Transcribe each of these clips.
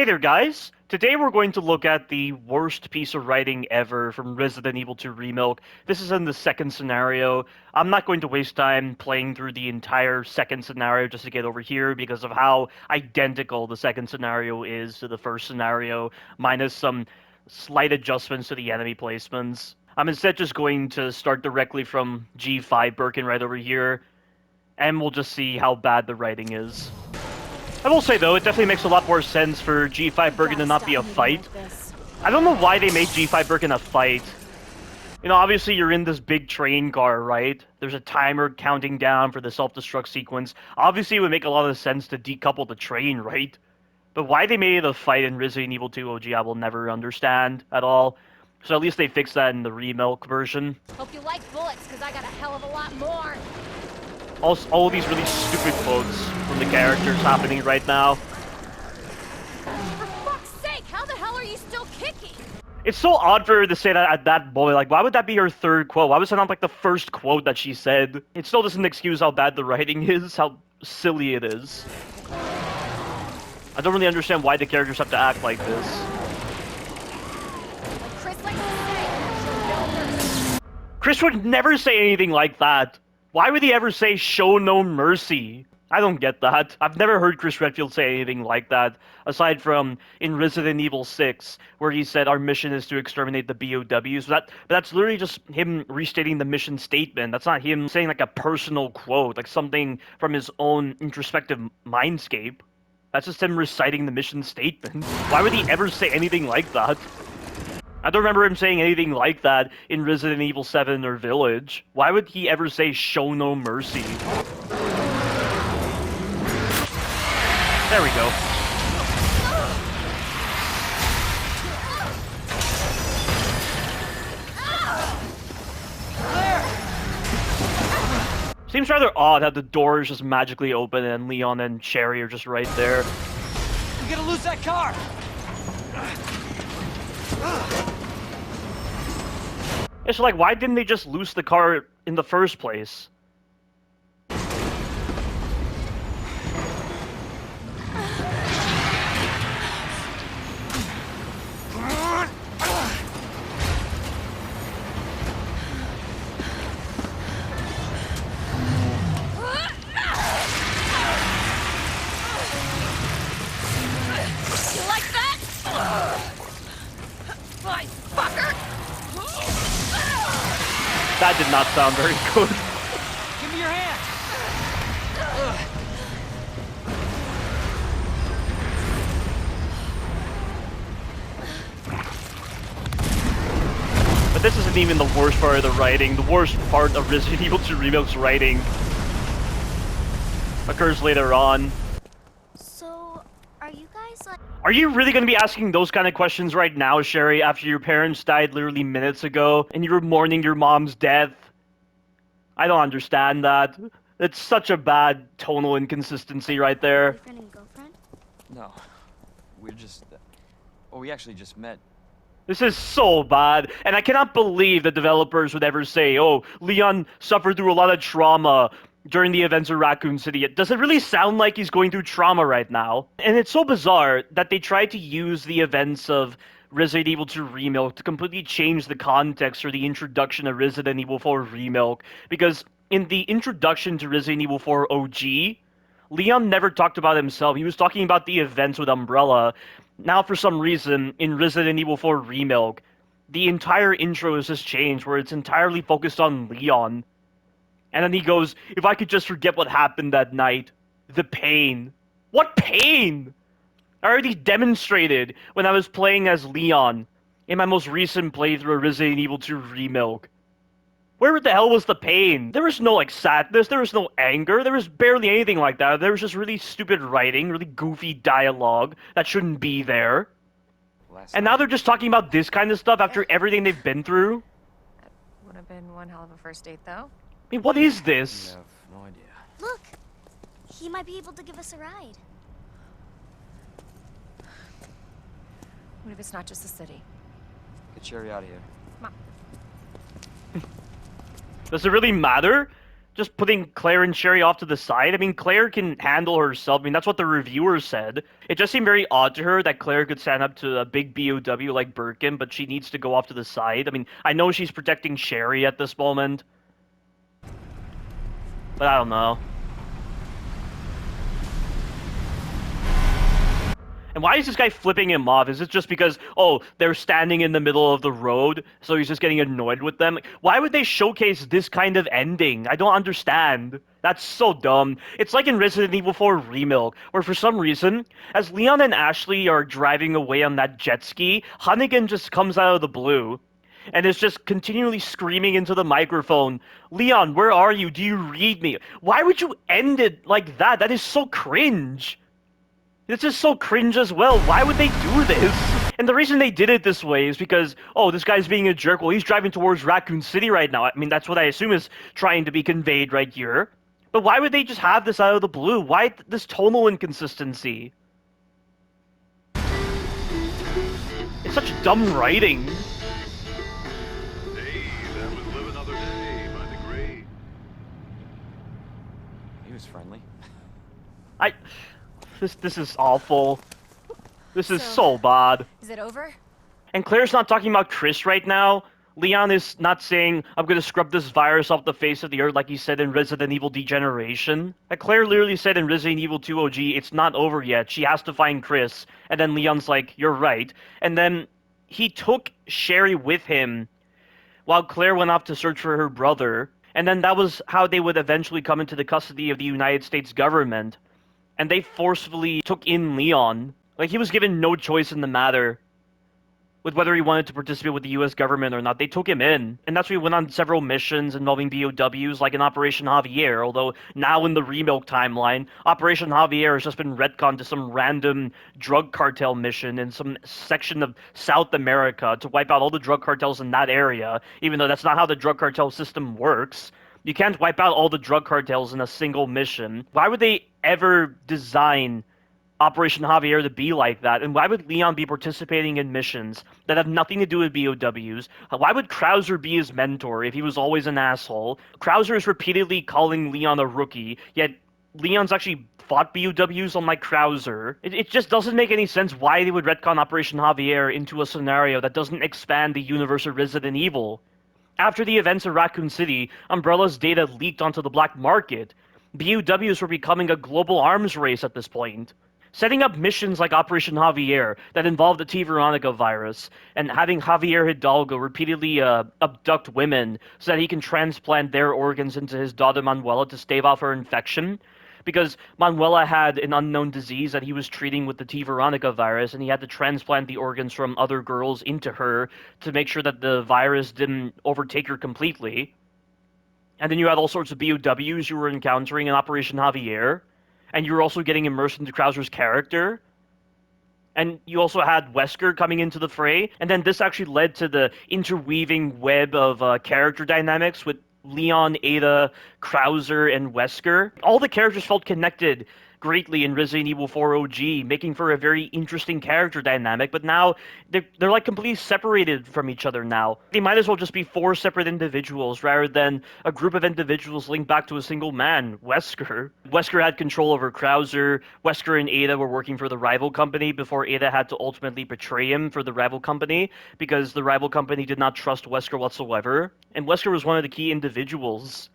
Hey there, guys! Today we're going to look at the worst piece of writing ever from Resident Evil 2 Remake. This is in the second scenario. I'm not going to waste time playing through the entire second scenario just to get over here because of how identical the second scenario is to the first scenario, minus some slight adjustments to the enemy placements. I'm instead just going to start directly from G5 Birkin right over here, and we'll just see how bad the writing is. I will say, though, it definitely makes a lot more sense for G5 Birkin to not be a fight. I don't know why they made G5 Birkin a fight. You know, obviously you're in this big train car, right? There's a timer counting down for the self-destruct sequence. Obviously it would make a lot of sense to decouple the train, right? But why they made it a fight in Resident Evil 2 OG, I will never understand at all. So at least they fixed that in the Remilk version. Hope you like bullets, because I got a hell of a lot more. All these really stupid quotes from the characters happening right now. For fuck's sake, how the hell are you still kicking? It's so odd for her to say that at that moment. Like, why would that be her third quote? Why was it not, like, the first quote that she said? It still doesn't excuse how bad the writing is, how silly it is. I don't really understand why the characters have to act like this. Like Chris likes to say, show no mercy. Chris would never say anything like that. Why would he ever say, show no mercy? I don't get that. I've never heard Chris Redfield say anything like that, aside from in Resident Evil 6, where he said our mission is to exterminate the BOWs. But that's literally just him restating the mission statement. That's not him saying like a personal quote, like something from his own introspective mindscape. That's just him reciting the mission statement. Why would he ever say anything like that? I don't remember him saying anything like that in Resident Evil 7 or Village. Why would he ever say, show no mercy? There we go. Seems rather odd how the doors just magically open and Leon and Sherry are just right there. We're gonna lose that car! It's like, why didn't they just loose the car in the first place? You like that? Fine, fucker! That did not sound very good. Give me your hand! But this isn't even the worst part of the writing. The worst part of Resident Evil 2 Remake's writing occurs later on. So, are you guys like... Are you really going to be asking those kind of questions right now, Sherry, after your parents died literally minutes ago, and you were mourning your mom's death? I don't understand that. It's such a bad tonal inconsistency right there. boyfriend and girlfriend? No. We're just... Well, we actually just met. This is so bad, and I cannot believe the developers would ever say, oh, Leon suffered through a lot of trauma during the events of Raccoon City. Does it really sound like he's going through trauma right now? And it's so bizarre that they tried to use the events of Resident Evil 2 Remake to completely change the context for the introduction of Resident Evil 4 Remake, because in the introduction to Resident Evil 4 OG, Leon never talked about himself. He was talking about the events with Umbrella. Now, for some reason, in Resident Evil 4 Remake, the entire intro is just changed, where it's entirely focused on Leon. And then he goes, if I could just forget what happened that night. The pain. What pain? I already demonstrated when I was playing as Leon in my most recent playthrough of Resident Evil 2 Remake. Where the hell was the pain? There was no, like, sadness, there was no anger, there was barely anything like that. There was just really stupid writing, really goofy dialogue that shouldn't be there. And now they're just talking about this kind of stuff after everything they've been through? That would have been one hell of a first date, though. I mean, what is this? I have no idea. Look! He might be able to give us a ride. What if it's not just the city? Get Sherry out of here. Come on. Does it really matter? just putting Claire and Sherry off to the side. I mean, Claire can handle herself. I mean, that's what the reviewers said. It just seemed very odd to her that Claire could stand up to a big BOW like Birkin, but she needs to go off to the side. I mean, I know she's protecting Sherry at this moment, but I don't know. And why is this guy flipping him off? Is it just because, oh, they're standing in the middle of the road, so he's just getting annoyed with them? Why would they showcase this kind of ending? I don't understand. That's so dumb. It's like in Resident Evil 4 Remilk, where for some reason, as Leon and Ashley are driving away on that jet ski, Hunnigan just comes out of the blue and is just continually screaming into the microphone, Leon, where are you? Do you read me? Why would you end it like that? That is so cringe. This is so cringe as well. Why would they do this? And the reason they did it this way is because, oh, this guy's being a jerk. Well, he's driving towards Raccoon City right now. I mean, that's what I assume is trying to be conveyed right here. But why would they just have this out of the blue? Why this tonal inconsistency? It's such dumb writing. Hey, that was Live Another Day by The Gray. He was friendly. This is awful. This is so bad. Is it over? And Claire's not talking about Chris right now. Leon is not saying, I'm gonna scrub this virus off the face of the earth like he said in Resident Evil Degeneration. Like Claire literally said in Resident Evil 2 OG, it's not over yet. She has to find Chris. And then Leon's like, you're right. And then he took Sherry with him while Claire went off to search for her brother. And then that was how they would eventually come into the custody of the United States government. And they forcefully took in Leon. Like, he was given no choice in the matter with whether he wanted to participate with the US government or not. They took him in. And that's why he went on several missions involving BOWs, like in Operation Javier, although now in the Remilk timeline, Operation Javier has just been retconned to some random drug cartel mission in some section of South America to wipe out all the drug cartels in that area, even though that's not how the drug cartel system works. You can't wipe out all the drug cartels in a single mission. Why would they ever design Operation Javier to be like that? And why would Leon be participating in missions that have nothing to do with BOWs? Why would Krauser be his mentor if he was always an asshole? Krauser is repeatedly calling Leon a rookie, yet Leon's actually fought BOWs unlike Krauser. It just doesn't make any sense why they would retcon Operation Javier into a scenario that doesn't expand the universe of Resident Evil. After the events of Raccoon City, Umbrella's data leaked onto the black market. BOWs were becoming a global arms race at this point. Setting up missions like Operation Javier that involved the T. Veronica virus, and having Javier Hidalgo repeatedly abduct women so that he can transplant their organs into his daughter Manuela to stave off her infection. Because Manuela had an unknown disease that he was treating with the T. Veronica virus, and he had to transplant the organs from other girls into her to make sure that the virus didn't overtake her completely. And then you had all sorts of BOWs you were encountering in Operation Javier, and you were also getting immersed into Krauser's character. And you also had Wesker coming into the fray, and then this actually led to the interweaving web of character dynamics with Leon, Ada, Krauser, and Wesker. All the characters felt connected greatly in Resident Evil 4 OG, making for a very interesting character dynamic, but now they're like completely separated from each other now. They might as well just be four separate individuals rather than a group of individuals linked back to a single man, Wesker. Wesker had control over Krauser. Wesker and Ada were working for the rival company before Ada had to ultimately betray him for the rival company because the rival company did not trust Wesker whatsoever. And Wesker was one of the key individuals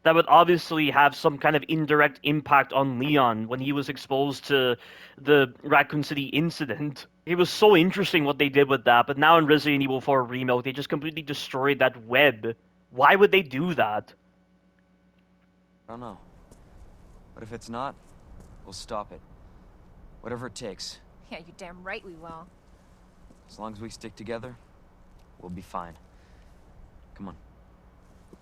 that would obviously have some kind of indirect impact on Leon when he was exposed to the Raccoon City incident. It was so interesting what they did with that, but now in Resident Evil 4 Remake, they just completely destroyed that web. Why would they do that? I don't know. But if it's not, we'll stop it. Whatever it takes. Yeah, you damn right we will. As long as we stick together, we'll be fine. Come on.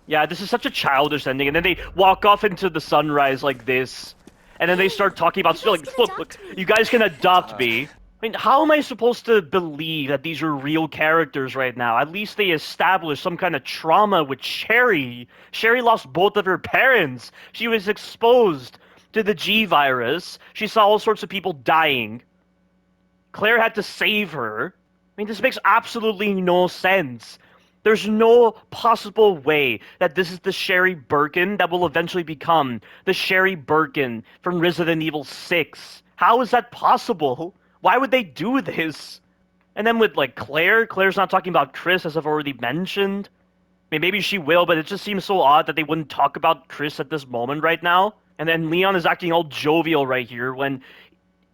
Yeah, this is such a childish ending, and then they walk off into the sunrise like this, and then they start talking about, look, you guys can adopt me. I mean, how am I supposed to believe that these are real characters right now? At least they established some kind of trauma with Sherry. Sherry lost both of her parents. She was exposed to the G virus. She saw all sorts of people dying. Claire had to save her. I mean, this makes absolutely no sense. There's no possible way that this is the Sherry Birkin that will eventually become the Sherry Birkin from Resident Evil 6. How is that possible? Why would they do this? And then with, like, Claire's not talking about Chris, as I've already mentioned. I mean, maybe she will, but it just seems so odd that they wouldn't talk about Chris at this moment right now. And then Leon is acting all jovial right here when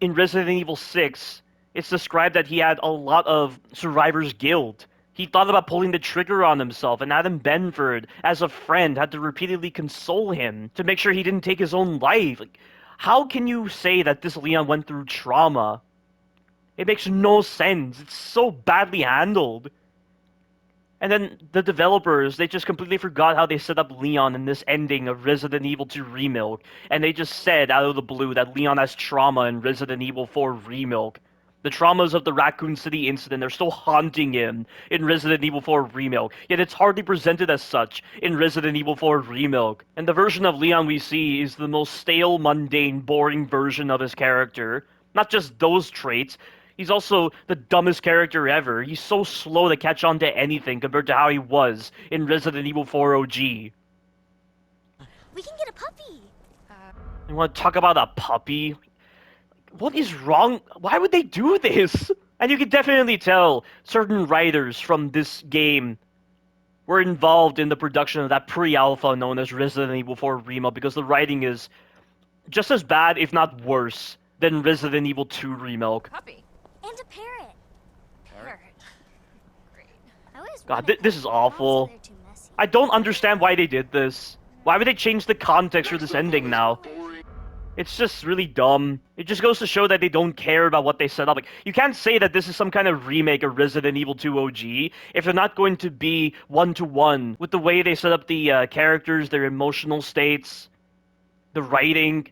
in Resident Evil 6, it's described that he had a lot of survivor's guilt. He thought about pulling the trigger on himself, and Adam Benford, as a friend, had to repeatedly console him to make sure he didn't take his own life. Like, how can you say that this Leon went through trauma? It makes no sense. It's so badly handled. And then the developers, they just completely forgot how they set up Leon in this ending of Resident Evil 2 Remilk. And they just said out of the blue that Leon has trauma in Resident Evil 4 Remilk. The traumas of the Raccoon City incident are still haunting him in Resident Evil 4 Remilk, yet it's hardly presented as such in Resident Evil 4 Remilk. And the version of Leon we see is the most stale, mundane, boring version of his character. Not just those traits, he's also the dumbest character ever. He's so slow to catch on to anything compared to how he was in Resident Evil 4 OG. We can get a puppy. You want to talk about a puppy? What is wrong? Why would they do this? And you can definitely tell certain writers from this game were involved in the production of that pre-alpha known as Resident Evil 4 Remake, because the writing is just as bad, if not worse, than Resident Evil 2 Remake. Puppy. And a parrot. Parrot. Great. I always God, wondered this is how the dogs awful. are there too messy. I don't understand why they did this. Why would they change the context for this ending now? It's just really dumb. It just goes to show that they don't care about what they set up. Like, you can't say that this is some kind of remake of Resident Evil 2 OG if they're not going to be one-to-one with the way they set up the characters, their emotional states, the writing.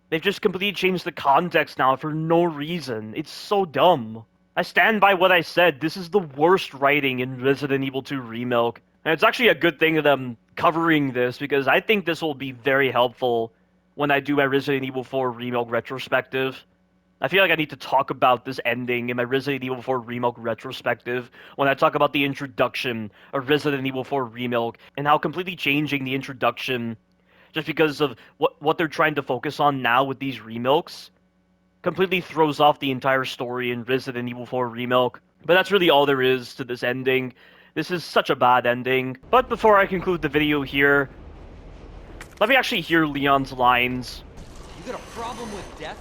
They've just completely changed the context now for no reason. It's so dumb. I stand by what I said. This is the worst writing in Resident Evil 2 Remake. And it's actually a good thing that I'm covering this, because I think this will be very helpful when I do my Resident Evil 4 Remake retrospective. I feel like I need to talk about this ending in my Resident Evil 4 Remake retrospective when I talk about the introduction of Resident Evil 4 Remake and how completely changing the introduction, just because of what they're trying to focus on now with these remakes, completely throws off the entire story in Resident Evil 4 Remake. But that's really all there is to this ending. This is such a bad ending. But before I conclude the video here, let me actually hear Leon's lines. You got a problem with death?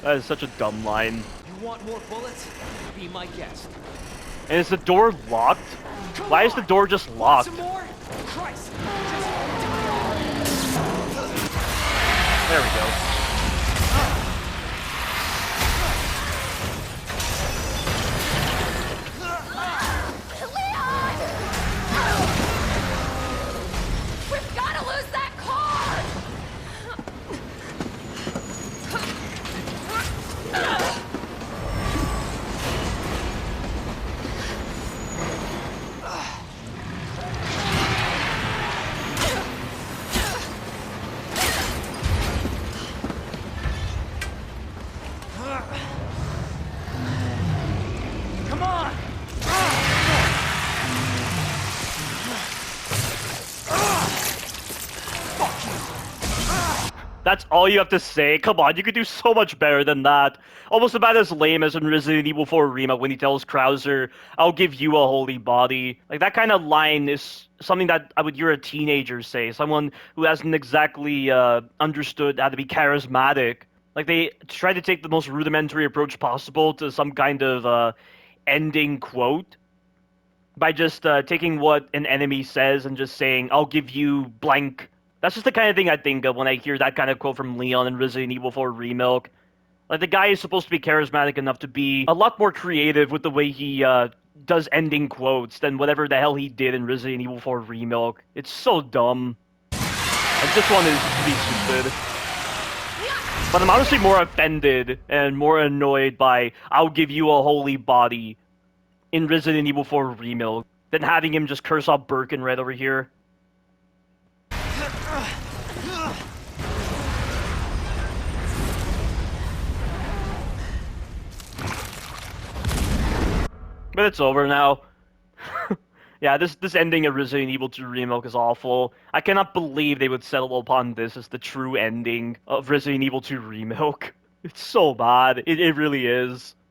That is such a dumb line. You want more bullets? Be my guest. And is the door locked? Come Why is the on! door just locked? Some more? Christ! There we go. Leon! We've got to lose that car! Come on! That's all you have to say? Come on, you could do so much better than that. Almost about as lame as in Resident Evil 4 Remake when he tells Krauser, "I'll give you a holy body." Like, that kind of line is something that I would hear a teenager say. Someone who hasn't exactly understood how to be charismatic. Like, they try to take the most rudimentary approach possible to some kind of ending quote by just taking what an enemy says and just saying, "I'll give you blank." That's just the kind of thing I think of when I hear that kind of quote from Leon in Resident Evil 4 Remake. Like, the guy is supposed to be charismatic enough to be a lot more creative with the way he does ending quotes than whatever the hell he did in Resident Evil 4 Remake. It's so dumb. And this one is pretty stupid. But I'm honestly more offended and more annoyed by "I'll give you a holy body" in Resident Evil 4 Remake than having him just curse out Birkin right over here. But it's over now. Yeah, this ending of Resident Evil 2 Remake is awful. I cannot believe they would settle upon this as the true ending of Resident Evil 2 Remake. It's so bad. It really is.